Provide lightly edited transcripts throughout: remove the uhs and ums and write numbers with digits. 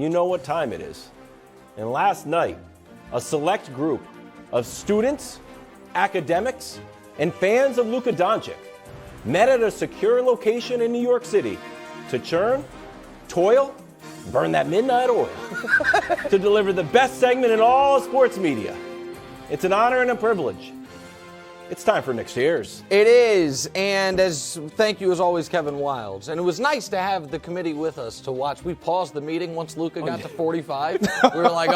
you know what time it is. And last night, a select group of students, academics, and fans of Luka Doncic met at a secure location in New York City to churn, toil, burn that midnight oil to deliver the best segment in all sports media. It's an honor and a privilege. It's time for Nick's Tears. It is, and thank you as always, Kevin Wildes. And it was nice to have the committee with us to watch. We paused the meeting once Luka got to 45. We were like,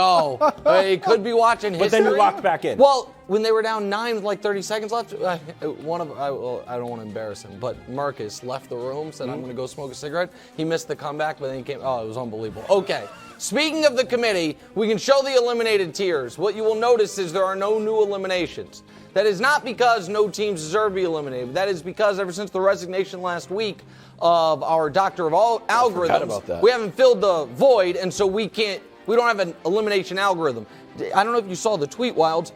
he could be watching history. But then you locked back in. Well, when they were down 9 with like 30 seconds left, I don't want to embarrass him, but Marcus left the room, said, I'm going to go smoke a cigarette. He missed the comeback, but then he came. Oh, it was unbelievable. Okay. Speaking of the committee, we can show the eliminated tiers. What you will notice is there are no new eliminations. That is not because no teams deserve to be eliminated. That is because ever since the resignation last week of our doctor of all algorithms, we haven't filled the void, and so we don't have an elimination algorithm. I don't know if you saw the tweet, Wildes.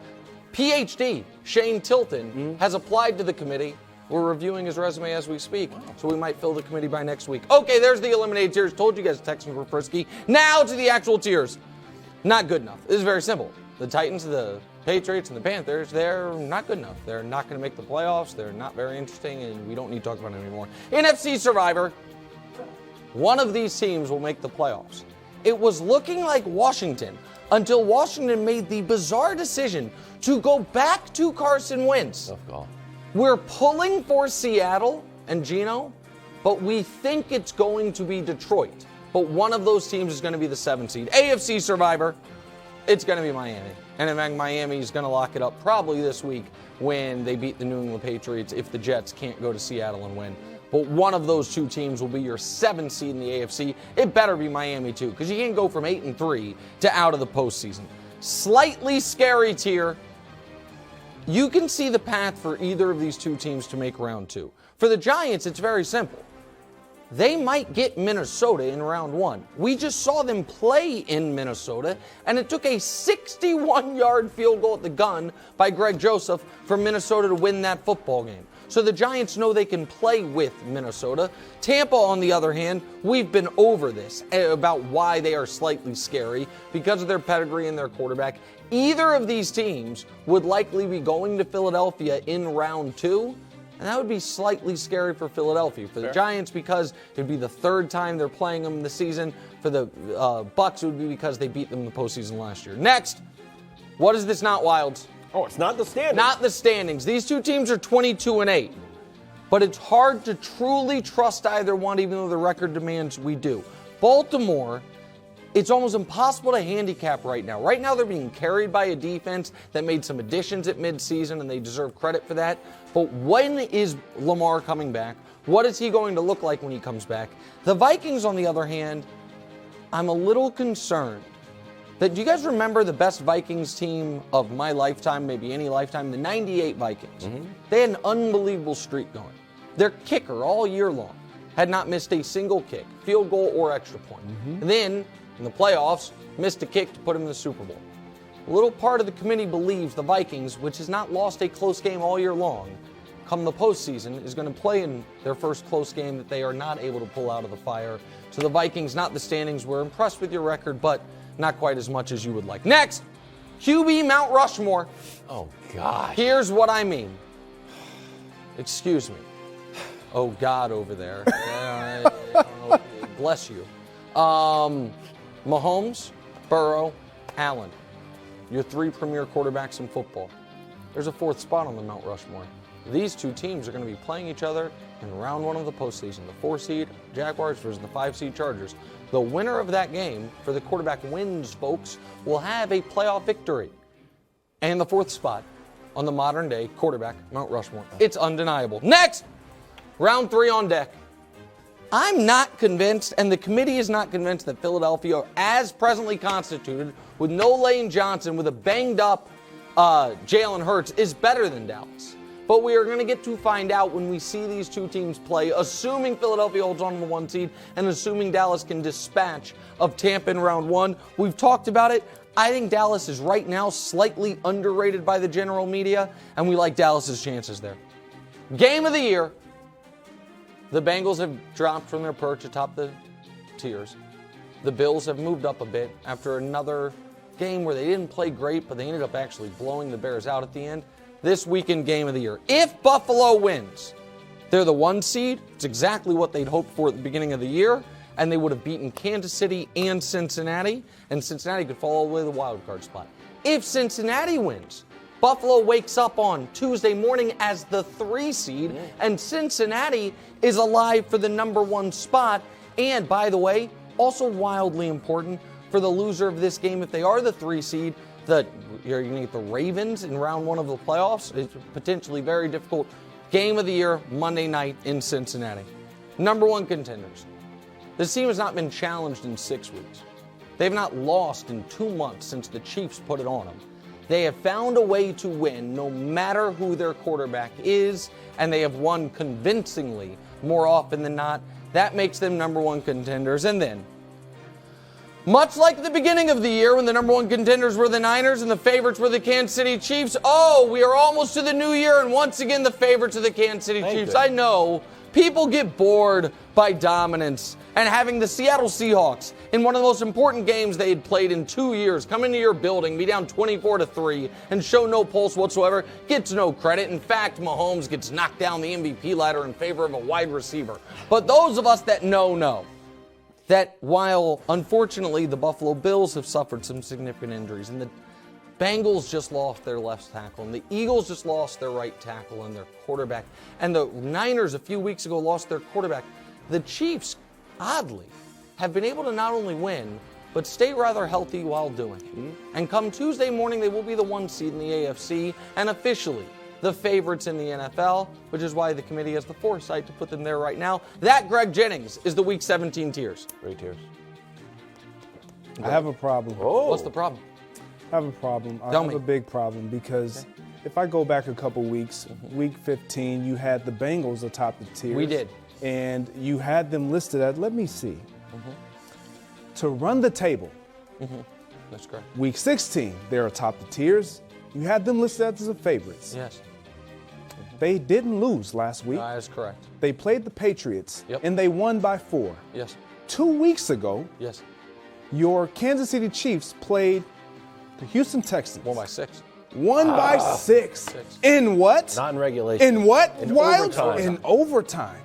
PhD Shane Tilton has applied to the committee. We're reviewing his resume as we speak, so we might fill the committee by next week. Okay, there's the eliminated tiers. Told you guys Texans were frisky. Now to the actual tiers. Not good enough. This is very simple. The Titans, the Patriots, and the Panthers, they're not good enough. They're not going to make the playoffs. They're not very interesting, and we don't need to talk about it anymore. NFC Survivor, one of these teams will make the playoffs. It was looking like Washington until Washington made the bizarre decision to go back to Carson Wentz. Tough call. We're pulling for Seattle and Geno, but we think it's going to be Detroit. But one of those teams is going to be the 7th seed. AFC Survivor, it's going to be Miami. And in fact, Miami is going to lock it up probably this week when they beat the New England Patriots if the Jets can't go to Seattle and win. But one of those two teams will be your 7th seed in the AFC. It better be Miami too, because you can't go from 8-3 to out of the postseason. Slightly scary tier. You can see the path for either of these two teams to make round 2. For the Giants, it's very simple. They might get Minnesota in round 1. We just saw them play in Minnesota, and it took a 61-yard field goal at the gun by Greg Joseph for Minnesota to win that football game. So the Giants know they can play with Minnesota. Tampa, on the other hand, we've been over this about why they are slightly scary because of their pedigree and their quarterback. Either of these teams would likely be going to Philadelphia in round 2. And that would be slightly scary for Philadelphia. For the Giants, because it would be the 3rd time they're playing them this season. For the Bucs, it would be because they beat them in the postseason last year. Next, what is this not, Wildes? Oh, it's not the standings. Not the standings. These two teams are 22-8. But it's hard to truly trust either one, even though the record demands we do. Baltimore, it's almost impossible to handicap right now. Right now, they're being carried by a defense that made some additions at midseason, and they deserve credit for that. But when is Lamar coming back? What is he going to look like when he comes back? The Vikings, on the other hand, I'm a little concerned. Do you guys remember the best Vikings team of my lifetime, maybe any lifetime? The 98 Vikings. They had an unbelievable streak going. Their kicker all year long had not missed a single kick, field goal or extra point. And then, in the playoffs, missed a kick to put him in the Super Bowl. A little part of the committee believes the Vikings, which has not lost a close game all year long, come the postseason, is going to play in their first close game that they are not able to pull out of the fire. So the Vikings, not the standings, we're impressed with your record, but not quite as much as you would like. Next, QB Mount Rushmore. Oh, God. Here's what I mean. Excuse me. Oh, God, over there. Bless you. Mahomes, Burrow, Allen. Your 3 premier quarterbacks in football. There's a 4th spot on the Mount Rushmore. These two teams are going to be playing each other in round 1 of the postseason. The 4-seed Jaguars versus the 5-seed Chargers. The winner of that game, for the quarterback wins, folks, will have a playoff victory. And the 4th spot on the modern-day quarterback Mount Rushmore. It's undeniable. Next, round 3 on deck. I'm not convinced, and the committee is not convinced, that Philadelphia, as presently constituted, with no Lane Johnson, with a banged-up Jalen Hurts, is better than Dallas. But we are going to get to find out when we see these two teams play, assuming Philadelphia holds on to the 1 seed and assuming Dallas can dispatch of Tampa in round 1. We've talked about it. I think Dallas is right now slightly underrated by the general media, and we like Dallas's chances there. Game of the year. The Bengals have dropped from their perch atop the tiers. the Bills have moved up a bit after another game where they didn't play great, but they ended up actually blowing the Bears out at the end. This weekend game of the year. If Buffalo wins, they're the 1 seed. It's exactly what they'd hoped for at the beginning of the year, and they would have beaten Kansas City and Cincinnati, and Cincinnati could fall all the way to the wild card spot. If Cincinnati wins, Buffalo wakes up on Tuesday morning as the 3 seed, and Cincinnati is alive for the number 1 spot. And by the way, also wildly important for the loser of this game, if they are the 3 seed, you're going to get the Ravens in round 1 of the playoffs. It's potentially very difficult. Game of the year, Monday night in Cincinnati. Number 1 contenders. This team has not been challenged in 6 weeks. They've not lost in 2 months since the Chiefs put it on them. They have found a way to win no matter who their quarterback is, and they have won convincingly more often than not. That makes them number 1 contenders. And then, much like the beginning of the year when the number 1 contenders were the Niners and the favorites were the Kansas City Chiefs, we are almost to the new year, and once again the favorites are the Kansas City Chiefs. I know people get bored by dominance, and having the Seattle Seahawks in one of the most important games they had played in 2 years come into your building, be down 24-3, and show no pulse whatsoever gets no credit. In fact, Mahomes gets knocked down the MVP ladder in favor of a wide receiver. But those of us that know that while, unfortunately, the Buffalo Bills have suffered some significant injuries, and the Bengals just lost their left tackle, and the Eagles just lost their right tackle and their quarterback, and the Niners a few weeks ago lost their quarterback, the Chiefs, oddly, have been able to not only win, but stay rather healthy while doing it. And come Tuesday morning, they will be the 1 seed in the AFC, and officially the favorites in the NFL, which is why the committee has the foresight to put them there right now. That, Greg Jennings, is the Week 17 tiers. Great tiers. I have a problem. What's the problem? I have a problem. I Tell have me. a big problem because if I go back a couple weeks, Week 15, you had the Bengals atop the tiers. We did. And you had them listed at, let me see, to run the table. That's correct. Week 16, they're atop the tiers. You had them listed as the favorites. Yes. They didn't lose last week. That is correct. They played the Patriots, Yep. and they won by 4. Yes. 2 weeks ago, Yes. your Kansas City Chiefs played the Houston Texans. 1 by 6. Won by 6. In what? Not in regulation. In what? In Wild? overtime. In overtime.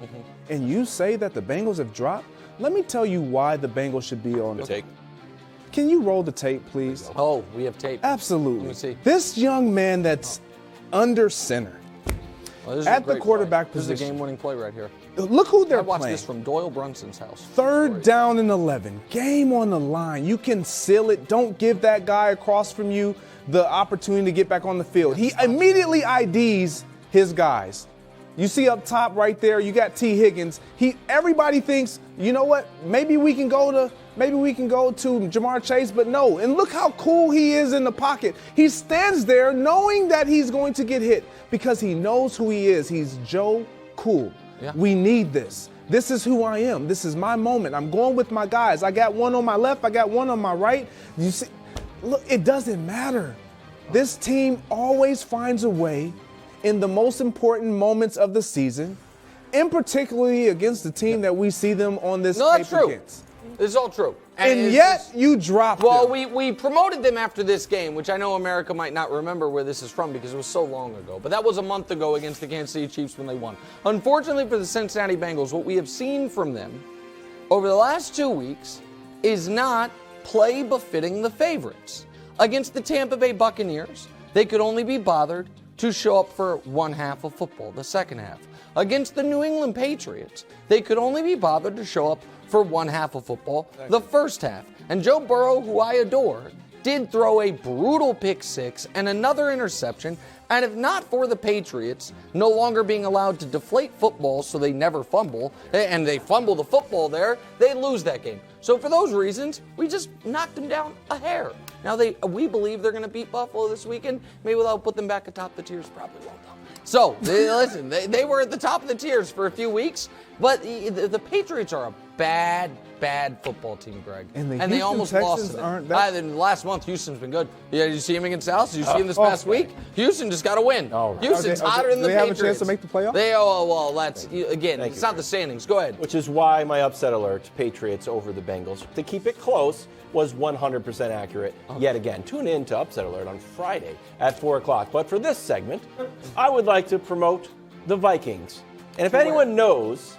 And you say that the Bengals have dropped? Let me tell you why the Bengals should be on the Take. Can you roll the tape, please? Oh, we have tape. Absolutely. Let me see. This young man that's under center. Well, this is At a the great quarterback play. This is a position. game-winning play right here. Look who I they're watched playing. this from Doyle Brunson's house. 3rd down and 11. Game on the line. You can seal it. Don't give that guy across from you the opportunity to get back on the field. He immediately IDs his guys. You see up top right there, you got T. Higgins. Everybody thinks, you know what? Maybe we can go to Jamar Chase, but no. And look how cool he is in the pocket. He stands there knowing that he's going to get hit because he knows who he is. He's Joe Cool. Yeah. We need this. This is who I am. This is my moment. I'm going with my guys. I got one on my left. I got one on my right. You see, look, it doesn't matter. This team always finds a way in the most important moments of the season, and particularly against the team that we see them on this No, that's tape true. against. This is all true. And it's yet just- you dropped Well, them. we promoted them after this game, which I know America might not remember where this is from because it was so long ago. But that was a month ago against the Kansas City Chiefs when they won. Unfortunately for the Cincinnati Bengals, what we have seen from them over the last 2 weeks is not play befitting the favorites. Against the Tampa Bay Buccaneers, they could only be bothered to show up for one half of football, the second half. Against the New England Patriots, they could only be bothered to show up for one half of football, the first half. And Joe Burrow, who I adore, did throw a brutal pick 6 and another interception. And if not for the Patriots no longer being allowed to deflate footballs so they never fumble, and they fumble the football there, they lose that game. So for those reasons, we just knocked them down a hair. Now we believe they're going to beat Buffalo this weekend. Maybe they'll put them back atop the tiers. Probably won't though. So listen, they were at the top of the tiers for a few weeks, but the Patriots are a bad football team, Greg. And the they Houston almost Texans lost. aren't that- Then last month, Houston's been good. Yeah, did you see him against Dallas? Did you see him this past week? Houston just got to win. All right. Houston's hotter than the Do they have Patriots. a chance to make the playoffs? That's again. It's not the standings. Go ahead. Which is why my upset alert, Patriots over the Bengals, to keep it close, was 100% accurate yet again. Tune in to Upset Alert on Friday at 4 o'clock. But for this segment, I would like to promote the Vikings. And if anyone knows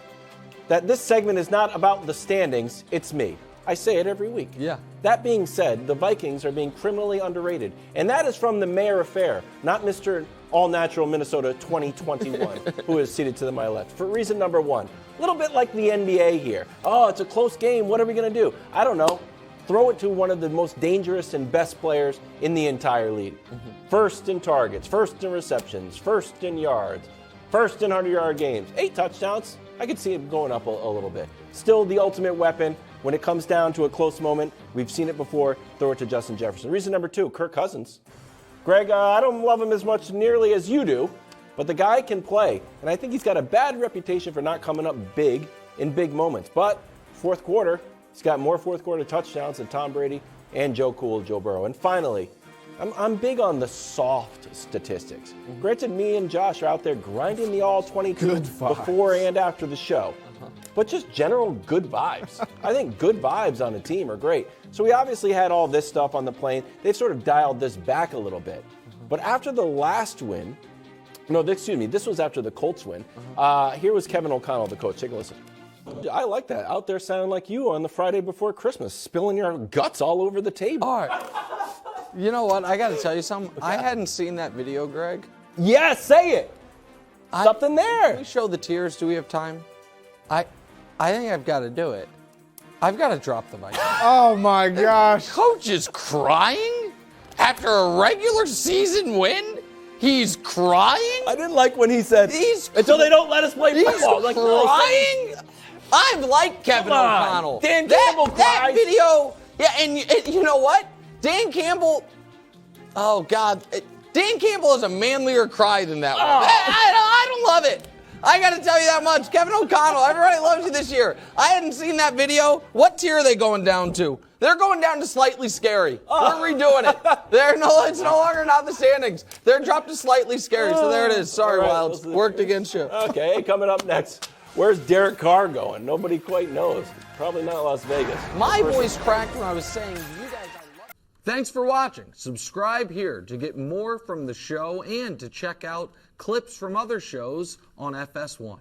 that this segment is not about the standings, it's me. I say it every week. Yeah. That being said, the Vikings are being criminally underrated. And that is from the Mayor Affair, not Mr. All-Natural Minnesota 2021, who is seated to my left. For reason number one, a little bit like the NBA here. Oh, it's a close game. What are we going to do? I don't know. Throw it to one of the most dangerous and best players in the entire league. First in targets, first in receptions, first in yards, first in 100-yard games. 8 touchdowns. I could see it going up a little bit. Still the ultimate weapon. When it comes down to a close moment, we've seen it before, throw it to Justin Jefferson. Reason number 2, Kirk Cousins. Greg, I don't love him as much nearly as you do, but the guy can play. And I think he's got a bad reputation for not coming up big in big moments. But fourth quarter, he's got more fourth quarter touchdowns than Tom Brady and Joe Burrow. And finally, I'm big on the soft statistics. Granted, me and Josh are out there grinding the all-22 before and after the show. But just general good vibes. I think good vibes on a team are great. So we obviously had all this stuff on the plane. They've sort of dialed this back a little bit. But after the last win, this was after the Colts win. Here was Kevin O'Connell, the coach. Take a listen. I like that. Out there sounding like you on the Friday before Christmas, spilling your guts all over the table. All right. You know what? I got to tell you something. I hadn't seen that video, Greg. Yeah, say it. Something there. Can we show the tears? Do we have time? I think I've got to do it. I've got to drop the Vikings. Oh my gosh. Coach is crying after a regular season win. He's crying. I didn't like when he said, until they don't let us play football. He's crying. I've liked Kevin O'Connell. Dan Campbell that video. Yeah, and you know what? Dan Campbell. Oh God, Dan Campbell has a manlier cry than that one. I don't love it. I got to tell you that much. Kevin O'Connell, everybody loves you this year. I hadn't seen that video. What tier are they going down to? They're going down to slightly scary. We're redoing it. It's no longer not the standings. They're dropped to slightly scary. So there it is. Sorry, Wildes. Worked against you. Okay, coming up next. Where's Derek Carr going? Nobody quite knows. Probably not Las Vegas. My voice cracked when I was saying, you guys, I love. Thanks for watching. Subscribe here to get more from the show and to check out clips from other shows on FS1.